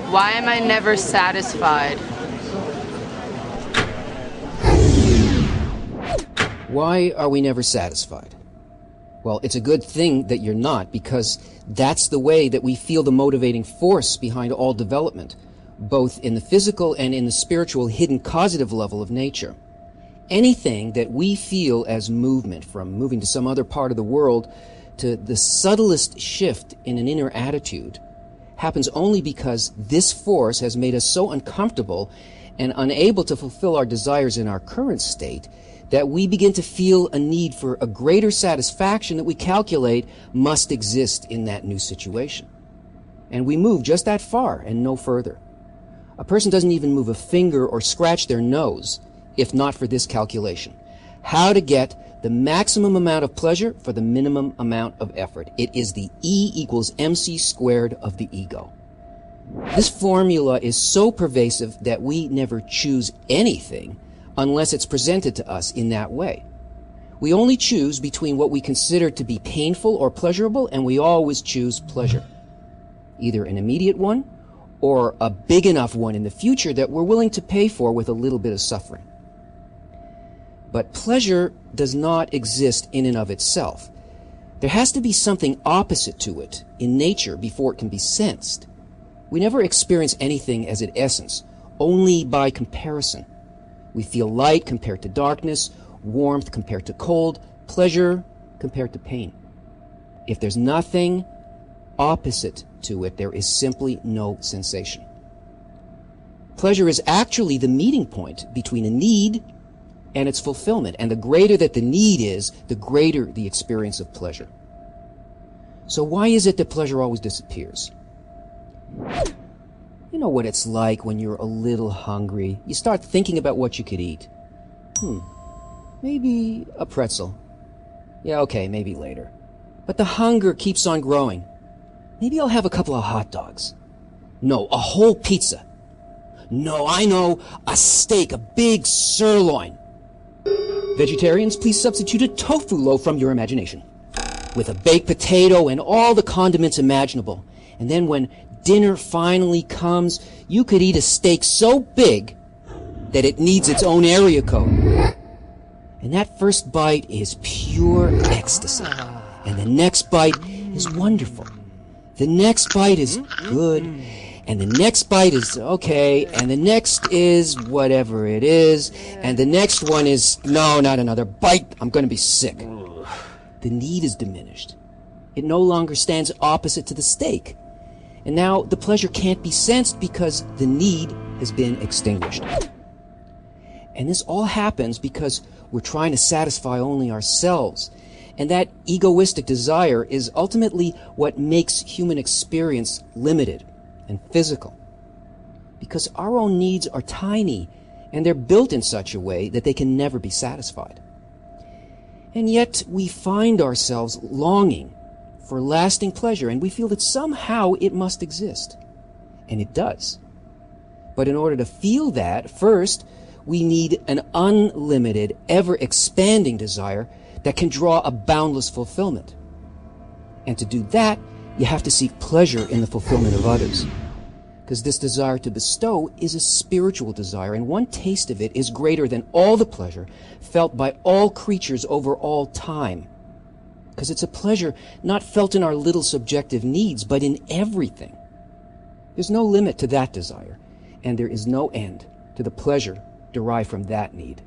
Why am I never satisfied? Why are we never satisfied? Well, it's a good thing that you're not, because that's the way that we feel the motivating force behind all development, both in the physical and in the spiritual hidden causative level of nature. Anything that we feel as movement, from moving to some other part of the world to the subtlest shift in an inner attitude, happens only because this force has made us so uncomfortable and unable to fulfill our desires in our current state that we begin to feel a need for a greater satisfaction that we calculate must exist in that new situation. And we move just that far and no further. A person doesn't even move a finger or scratch their nose if not for this calculation. How to get the maximum amount of pleasure for the minimum amount of effort. It is the E equals MC squared of the ego. This formula is so pervasive that we never choose anything unless it's presented to us in that way. We only choose between what we consider to be painful or pleasurable, and we always choose pleasure. Either an immediate one or a big enough one in the future that we're willing to pay for with a little bit of suffering. But pleasure does not exist in and of itself. There has to be something opposite to it in nature before it can be sensed. We never experience anything as its essence, only by comparison. We feel light compared to darkness, warmth compared to cold, pleasure compared to pain. If there's nothing opposite to it, there is simply no sensation. Pleasure is actually the meeting point between a need and its fulfillment, and the greater that the need is, the greater the experience of pleasure. So why is it that pleasure always disappears? You know what it's like when you're a little hungry. You start thinking about what you could eat. Maybe a pretzel. Yeah, okay, maybe later. But the hunger keeps on growing. Maybe I'll have a couple of hot dogs. No, a whole pizza. No, I know, a steak, a big sirloin. Vegetarians, please substitute a tofu loaf from your imagination, with a baked potato and all the condiments imaginable. And then when dinner finally comes, you could eat a steak so big that it needs its own area code. And that first bite is pure ecstasy. And the next bite is wonderful. The next bite is good. And the next bite is okay. And the next is whatever it is. And the next one is, no, not another bite. I'm going to be sick. The need is diminished. It no longer stands opposite to the steak. And now the pleasure can't be sensed because the need has been extinguished. And this all happens because we're trying to satisfy only ourselves. And that egoistic desire is ultimately what makes human experience limited and physical. Because our own needs are tiny, and they're built in such a way that they can never be satisfied. And yet we find ourselves longing for lasting pleasure, and we feel that somehow it must exist. And it does. But in order to feel that, first, we need an unlimited, ever-expanding desire that can draw a boundless fulfillment. And to do that, you have to seek pleasure in the fulfillment of others. Because this desire to bestow is a spiritual desire, and one taste of it is greater than all the pleasure felt by all creatures over all time. Because it's a pleasure not felt in our little subjective needs, but in everything. There's no limit to that desire, and there is no end to the pleasure derived from that need.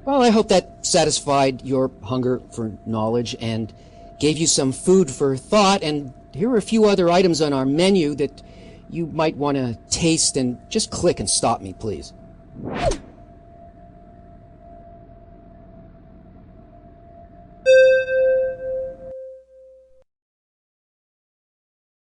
Well, I hope that satisfied your hunger for knowledge and gave you some food for thought, and here are a few other items on our menu that you might want to taste, and just click and stop me, please.